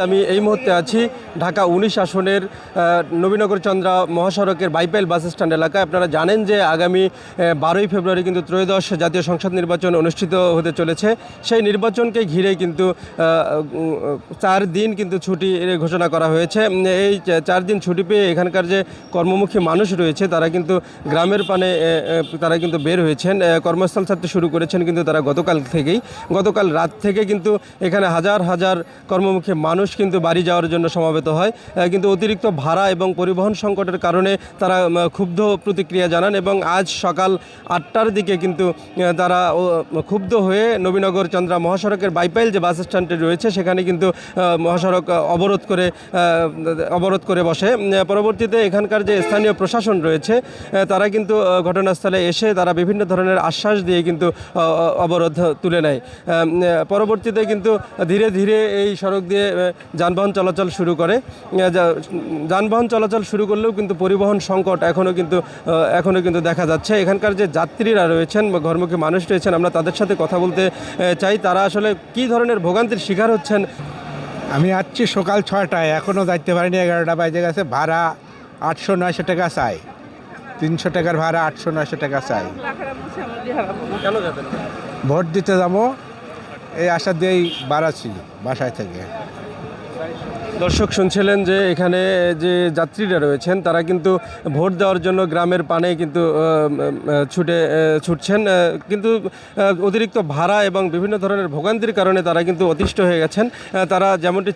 আমি এই মুহূর্তে আছি ঢাকা ১৯ আসনের নবীনগর চন্দ্রা মহাসড়কের বাইপাইল বাস স্ট্যান্ড এলাকায়। আপনারা জানেন যে আগামী ১২ই ফেব্রুয়ারি কিন্তু ত্রয়োদশ জাতীয় সংসদ নির্বাচন অনুষ্ঠিত হতে চলেছে। সেই নির্বাচনকে ঘিরে কিন্তু ৪ দিন কিন্তু ছুটি ঘোষণা করা হয়েছে। এই ৪ দিন ছুটি পেয়ে এখানকার যে কর্মমুখী মানুষ রয়েছে তারা কিন্তু গ্রামের পানে তারা কিন্তু বের হয়েছেন, কর্মস্থল ছাড়তে শুরু করেছেন কিন্তু তারা গতকাল রাত থেকে কিন্তু এখানে হাজার হাজার কর্মমুখী মানুষ কিন্তু বাড়ি যাওয়ার জন্য সমবেত হয়, কিন্তু অতিরিক্ত ভাড়া এবং পরিবহন সংকটের কারণে তারা ক্ষুব্ধ প্রতিক্রিয়া জানান এবং আজ সকাল ৮টার দিকে কিন্তু তারা ক্ষুব্ধ হয়ে নবীনগর চন্দ্রা মহাসড়কের বাইপাইল যে বাস স্ট্যান্ডটি রয়েছে সেখানে কিন্তু মহাসড়ক অবরোধ করে বসে। পরবর্তীতে এখানকার যে স্থানীয় প্রশাসন রয়েছে তারা কিন্তু ঘটনাস্থলে এসে তারা বিভিন্ন ধরনের আশ্বাস দিয়ে কিন্তু অবরোধ তুলে নেয়। পরবর্তীতে কিন্তু ধীরে ধীরে এই সড়ক দিয়ে যানবাহন চলাচল শুরু করলেও কিন্তু পরিবহন সংকট এখনও কিন্তু দেখা যাচ্ছে। এখানকার যে যাত্রীরা রয়েছেন, ঘরমুখী মানুষ রয়েছেন, আমরা তাদের সাথে কথা বলতে চাই। তারা আসলে কী ধরনের ভোগান্তির শিকার হচ্ছেন। আমি আসছি সকাল ৬টায়, এখনও যাইতে পারিনি, 11টা বাজে গেছে। ভাড়া ৮০০-৯০০ টাকা চাই, ৩০০ টাকার ভাড়া ৮০০-৯০০ টাকা চাই। কেন যাবেন? ভোট দিতে যাবো এই আশা দিয়েই বাড়াচ্ছি বাসায় থেকে। দর্শক শুনছিলেন যে এখানে যে যাত্রীরা রয়েছেন তারা কিন্তু ভোট দেওয়ার জন্য গ্রামের পানে কিন্তু ছুটছেন, কিন্তু অতিরিক্ত ভাড়া এবং বিভিন্ন ধরনের ভোগান্তির কারণে তারা কিন্তু অতিষ্ঠ হয়ে গেছেন। তারা যেমনটি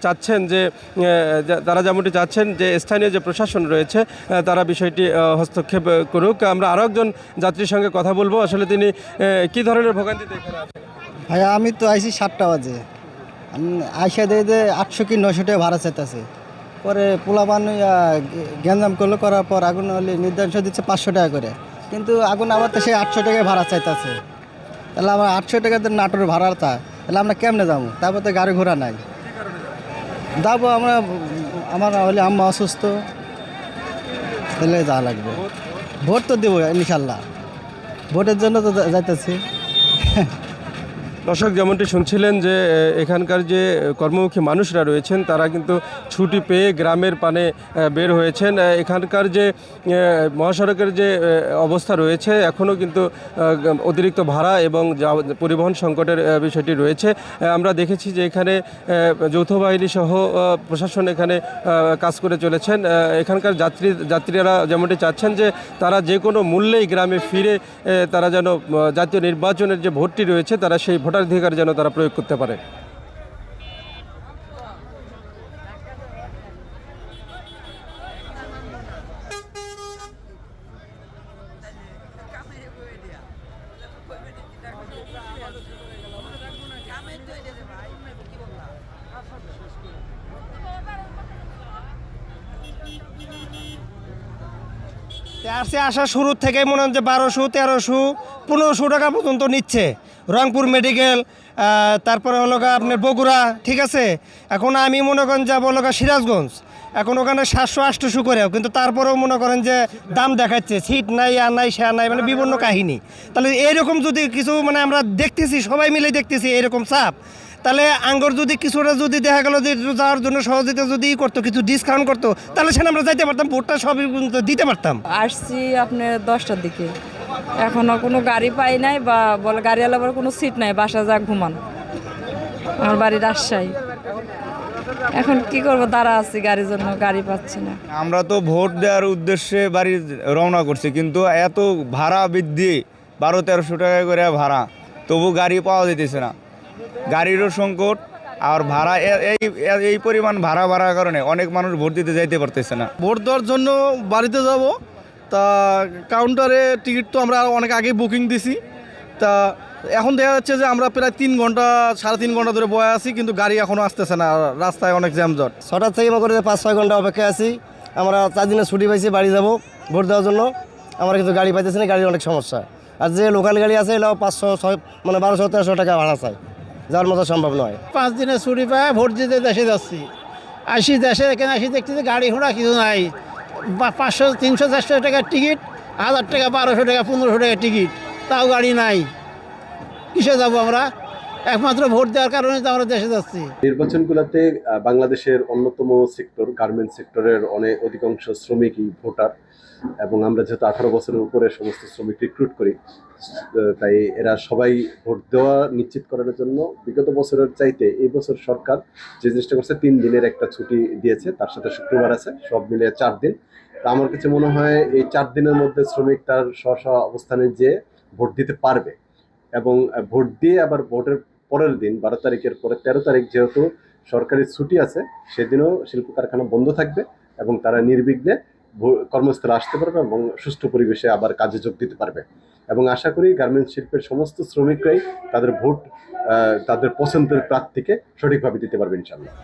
চাচ্ছেন যে স্থানীয় যে প্রশাসন রয়েছে তারা বিষয়টি হস্তক্ষেপ করুক। আমরা আরও একজন যাত্রীর সঙ্গে কথা বলবো, আসলে তিনি কী ধরনের ভোগান্তিতে এখানে আছেন। ভাইয়া আমি তো আইসি 7টা বাজে, আইসা দিয়ে 800 কি 900 টাকা ভাড়া চাইতেছে। পরে পোলাপান গ্যাঞ্জাম করার পর আগুন হলে নির্ধারণ দিচ্ছে 500 টাকা করে, কিন্তু আগুন আবার তো সেই 800 টাকায় ভাড়া চাইতেছে। তাহলে আমার 800 টাকাতে নাটোর ভাড়াটা, তাহলে আমরা কেমনে যাবো? তারপর তো গাড়ি ঘোড়া নাই, যাবো আমার হলে আম্মা অসুস্থ, তাহলে যাওয়া লাগবে। ভোট তো দেবো ইনশাল্লাহ, ভোটের জন্য তো যাইতেছি। দর্শক যেমনটি শুনছিলেন যে এখানকার যে কর্মমুখী মানুষরা রয়েছেন তারা কিন্তু ছুটি পেয়ে গ্রামের পানে বের হয়েছেন। এখানকার যে মহাসড়কের যে অবস্থা রয়েছে এখনও কিন্তু অতিরিক্ত ভাড়া এবং পরিবহন সংকটের বিষয়টি রয়েছে। আমরা দেখেছি যে এখানে যৌথ বাহিনী সহ প্রশাসন এখানে কাজ করে চলেছেন। এখানকার যাত্রীরা যেমনটি চাচ্ছেন যে তারা যে কোনো মূল্যেই গ্রামে ফিরে তারা যেন জাতীয় নির্বাচনের যে ভোটটি রয়েছে তারা সেই ভোটাধিকার যেন তারা প্রয়োগ করতে পারে। আসা শুরু থেকে মনে হচ্ছে 1200, 1300, 1500 টাকা পর্যন্ত নিচ্ছে। রংপুর মেডিকেল, তারপরে হলো আপনার বগুড়া, ঠিক আছে। এখন আমি মনে করেন যাবো হলো সিরাজগঞ্জ, এখন ওখানে 700-800 করে, কিন্তু তারপরেও মনে করেন যে দাম দেখাচ্ছে, সিট নাই, আর নাই, সে নাই, মানে বিভিন্ন কাহিনী। তাহলে এইরকম যদি কিছু মানে আমরা দেখতেছি, সবাই মিলে দেখতেছি এরকম চাপ, তাহলে আঙ্গর যদি কিছুটা যদি দেখা গেল যে যাওয়ার জন্য সহযোগিতা যদি করতো, কিছু ডিসকাউন্ট করতো, তাহলে সেখানে আমরা যাইতে পারতাম, ভোটটা সবই দিতে পারতাম। আসছি আপনার 10টার দিকে, এখনও কোনো গাড়ি পাই নাই, বা বলে গাড়িওয়ালা আবার কোনো সিট নাই, বাসা যা ঘুমান। আমার বাড়ি রাজশাহী, এখন কি করবো, দাঁড়া আছি গাড়ির জন্য, গাড়ি পাচ্ছি না। আমরা তো ভোট দেওয়ার উদ্দেশ্যে বাড়ি রওনা করছি, কিন্তু এত ভাড়া বৃদ্ধি, 1200-1300 টাকা করে ভাড়া, তবু গাড়ি পাওয়া যেতেছে না। গাড়িরও সংকট, আর ভাড়া এই পরিমাণ ভাড়ার কারণে অনেক মানুষ ভোট দিতে যাইতে পারতেছে না। ভোট দেওয়ার জন্য বাড়িতে যাব, তা কাউন্টারে টিকিট তো আমরা অনেক আগেই বুকিং দিছি। তা এখন দেখা যাচ্ছে যে আমরা প্রায় 3.5 ঘন্টা ধরে বয়ে আছি, কিন্তু গাড়ি এখনও আসতেছে না, রাস্তায় অনেক জ্যামজট। 6টা থেকে মনে করে 5-6 ঘন্টা অপেক্ষায় আছি। আমরা 4 দিনের ছুটি পাইছি, বাড়ি যাব ভোট দেওয়ার জন্য। আমরা কিন্তু গাড়ি পাইতেছি না, গাড়ির অনেক সমস্যা। আর যে লোকাল গাড়ি আছে এটাও 500, মানে 1200-1300 টাকা ভাড়া চাই, যাওয়ার মতো সম্ভব নয়। 5 দিনের ছুটি পায় ভোট দিতে দেশে যাচ্ছি, এখানে আসি দেখতেছি গাড়ি ঘোড়া কিছু নাই। 500, 300, 400 টাকার টিকিট, 1000 টাকা, 1200 টাকা, 1500 টাকা টিকিট, তাও গাড়ি নাই। কিসে যাবো আমরা? একমাত্র ভোট দেওয়ার কারণে তো আমরা দেশে যাচ্ছি। নির্বাচনগুলোতে বাংলাদেশের অন্যতম সেক্টর গার্মেন্টস সেক্টরের অধিকাংশ শ্রমিকই ভোটার, এবং আমরা যেহেতু 18 বছরের উপরে সমস্ত শ্রমিক রিক্রুট করি, তাই এরা সবাই ভোট দেওয়া নিশ্চিত করার জন্য বিগত বছরের চাইতে এই বছর সরকার যে জিনিসটা করছে 3 দিনের একটা ছুটি দিয়েছে, তার সাথে শুক্রবার আছে, সব মিলিয়ে 4 দিন। তা আমার কাছে মনে হয় এই 4 দিনের মধ্যে শ্রমিক তার স্ব অবস্থানে যেয়ে ভোট দিতে পারবে, এবং ভোট দিয়ে আবার ভোটের পরের দিন 12 তারিখের পরে 13 তারিখ যেহেতু সরকারি ছুটি আছে, সেদিনও শিল্প কারখানা বন্ধ থাকবে এবং তারা নির্বিঘ্নে কর্মস্থলে আসতে পারবে এবং সুষ্ঠু পরিবেশে আবার কাজে যোগ দিতে পারবে। এবং আশা করি গার্মেন্টস শিল্পের সমস্ত শ্রমিকরাই তাদের ভোট তাদের পছন্দের প্রার্থীকে সঠিকভাবে দিতে পারবে ইনশাআল্লাহ।